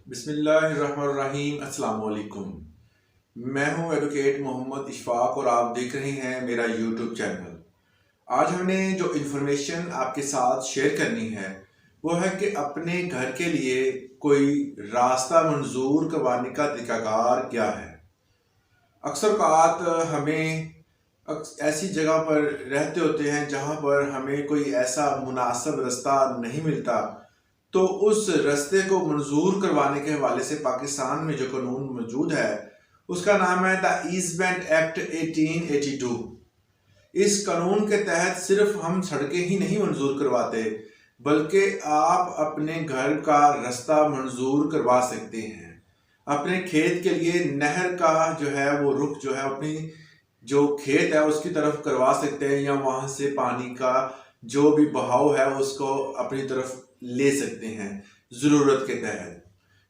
बिस्मिल्लाहिर्रहमानिर्रहीम। अस्सलाम वालेकुम। मैं हूं एडवोकेट मोहम्मद इशफाक और आप देख रहे हैं मेरा यूट्यूब चैनल। आज हमने जो इन्फॉर्मेशन आपके साथ शेयर करनी है वो है कि अपने घर के लिए कोई रास्ता मंजूर करवाने का तरीकाकार क्या है। अक्सर औक़ात हमें ऐसी जगह पर रहते होते हैं जहां पर हमें कोई ऐसा मुनासिब रास्ता नहीं मिलता, तो उस रास्ते को मंजूर करवाने के हवाले से पाकिस्तान में जो कानून मौजूद है उसका नाम है द ईज़मेंट एक्ट 1882। इस कानून के तहत सिर्फ हम सड़कें ही नहीं मंजूर करवाते बल्कि आप अपने घर का रास्ता मंजूर करवा सकते हैं। अपने खेत के लिए नहर का जो है वो रुख जो है अपनी जो खेत है उसकी तरफ करवा सकते हैं, या वहाँ से पानी का जो भी बहाव है उसको अपनी तरफ ले सकते हैं ज़रूरत के तहत।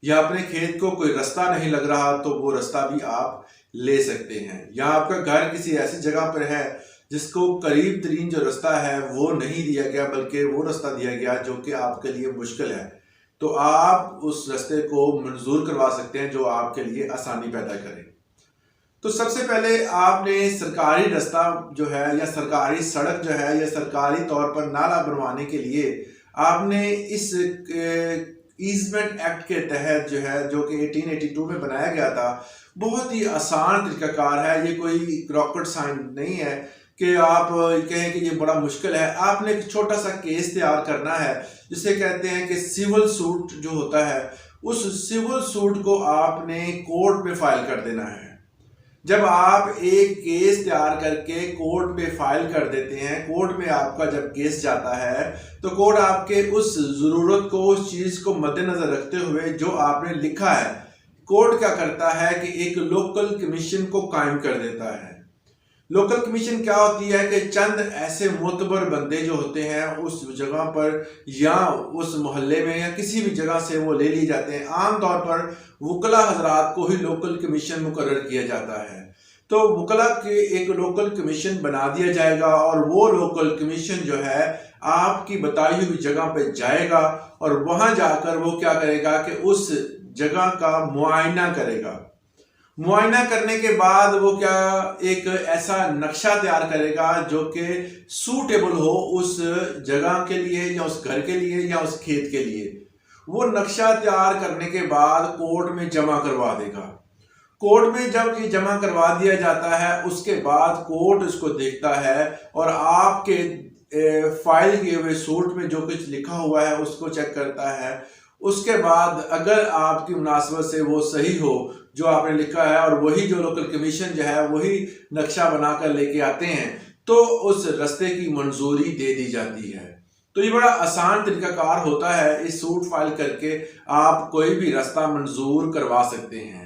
या अपने खेत को कोई रास्ता नहीं लग रहा तो वो रास्ता भी आप ले सकते हैं। या आपका घर किसी ऐसी जगह पर है जिसको करीब तरीन जो रास्ता है वो नहीं दिया गया बल्कि वो रास्ता दिया गया जो कि आपके लिए मुश्किल है, तो आप उस रास्ते को मंजूर करवा सकते हैं जो आपके लिए आसानी पैदा करे। तो सबसे पहले आपने सरकारी रास्ता जो है या सरकारी सड़क जो है या सरकारी तौर पर नाला बनवाने के लिए आपने इस ईज़मेंट एक्ट के तहत जो है जो कि 1882 में बनाया गया था, बहुत ही आसान तरीकाकार है। ये कोई रॉकेट साइंस नहीं है कि आप कहें कि ये बड़ा मुश्किल है। आपने एक छोटा सा केस तैयार करना है जिसे कहते हैं कि सिविल सूट जो होता है, उस सिविल सूट को आपने कोर्ट में फाइल कर देना है। जब आप एक केस तैयार करके कोर्ट में फाइल कर देते हैं, कोर्ट में आपका जब केस जाता है तो कोर्ट आपके उस ज़रूरत को, उस चीज़ को मद्देनज़र रखते हुए जो आपने लिखा है, कोर्ट क्या करता है कि एक लोकल कमीशन को कायम कर देता है। लोकल कमीशन क्या होती है कि चंद ऐसे मोतबर बंदे जो होते हैं उस जगह पर या उस मोहल्ले में या किसी भी जगह से वो ले लिए जाते हैं। आम तौर पर वकला हजरात को ही लोकल कमीशन मुकर्रर किया जाता है। तो वकला के एक लोकल कमीशन बना दिया जाएगा और वो लोकल कमीशन जो है आपकी बताई हुई जगह पे जाएगा और वहां जाकर वो क्या करेगा कि उस जगह का मुआयना करेगा। मुआयना करने के बाद वो क्या एक ऐसा नक्शा तैयार करेगा जो कि सूटेबल हो उस जगह के लिए या उस घर के लिए या उस खेत के लिए। वो नक्शा तैयार करने के बाद कोर्ट में जमा करवा देगा। कोर्ट में जब ये जमा करवा दिया जाता है उसके बाद कोर्ट इसको देखता है और आपके फाइल किए हुए सूट में जो कुछ लिखा हुआ है उसको चेक करता है। उसके बाद अगर आपकी मुनासबत से वो सही हो जो आपने लिखा है और वही जो लोकल कमीशन जो है वही नक्शा बनाकर लेके आते हैं तो उस रास्ते की मंजूरी दे दी जाती है। तो ये बड़ा आसान तरीकाकार होता है। इस सूट फाइल करके आप कोई भी रास्ता मंजूर करवा सकते हैं।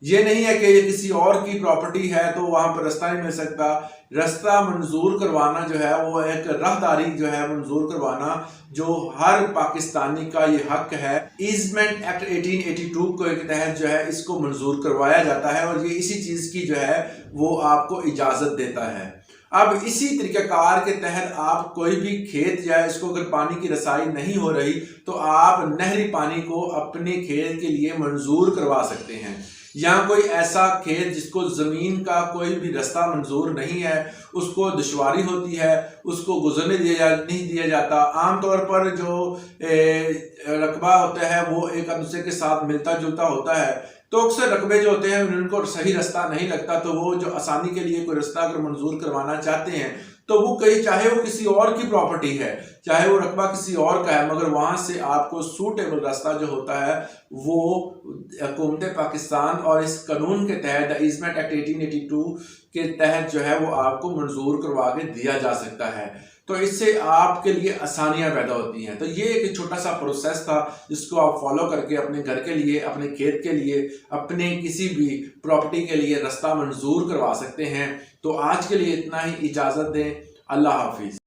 ये नहीं है कि ये किसी और की प्रॉपर्टी है तो वहां पर रास्ता नहीं मिल सकता। रास्ता मंजूर करवाना जो है वो एक राहदारी जो है मंजूर करवाना जो हर पाकिस्तानी का ये हक है। ईज़मेंट एक्ट 1882 के तहत जो है इसको मंजूर करवाया जाता है और ये इसी चीज की जो है वो आपको इजाजत देता है। अब इसी तरीकाकार के तहत आप कोई भी खेत जाए इसको अगर पानी की रसाई नहीं हो रही तो आप नहरी पानी को अपने खेत के लिए मंजूर करवा सकते हैं। या कोई ऐसा खेत जिसको ज़मीन का कोई भी रास्ता मंजूर नहीं है, उसको दुश्वारी होती है, उसको गुजरने नहीं दिया जाता। आमतौर पर जो रकबा होता है वो एक दूसरे के साथ मिलता जुलता होता है, तो अक्सर रकबे जो होते हैं उनको सही रास्ता नहीं लगता, तो वो जो आसानी के लिए कोई रास्ता अगर मंजूर करवाना चाहते हैं तो वो कहीं चाहे वो किसी और की प्रॉपर्टी है, चाहे वो रकबा किसी और का है, मगर वहां से आपको सूटेबल रास्ता जो होता है वो हुकूमत पाकिस्तान और इस कानून के तहत ईज़मेंट एक्ट 1882 के तहत जो है वो आपको मंजूर करवा के दिया जा सकता है। तो इससे आपके लिए आसानियां पैदा होती हैं। तो ये एक छोटा सा प्रोसेस था जिसको आप फॉलो करके अपने घर के लिए, अपने खेत के लिए, अपने किसी भी प्रॉपर्टी के लिए रास्ता मंजूर करवा सकते हैं। तो आज के लिए इतना ही, इजाज़त दें। अल्लाह हाफिज़।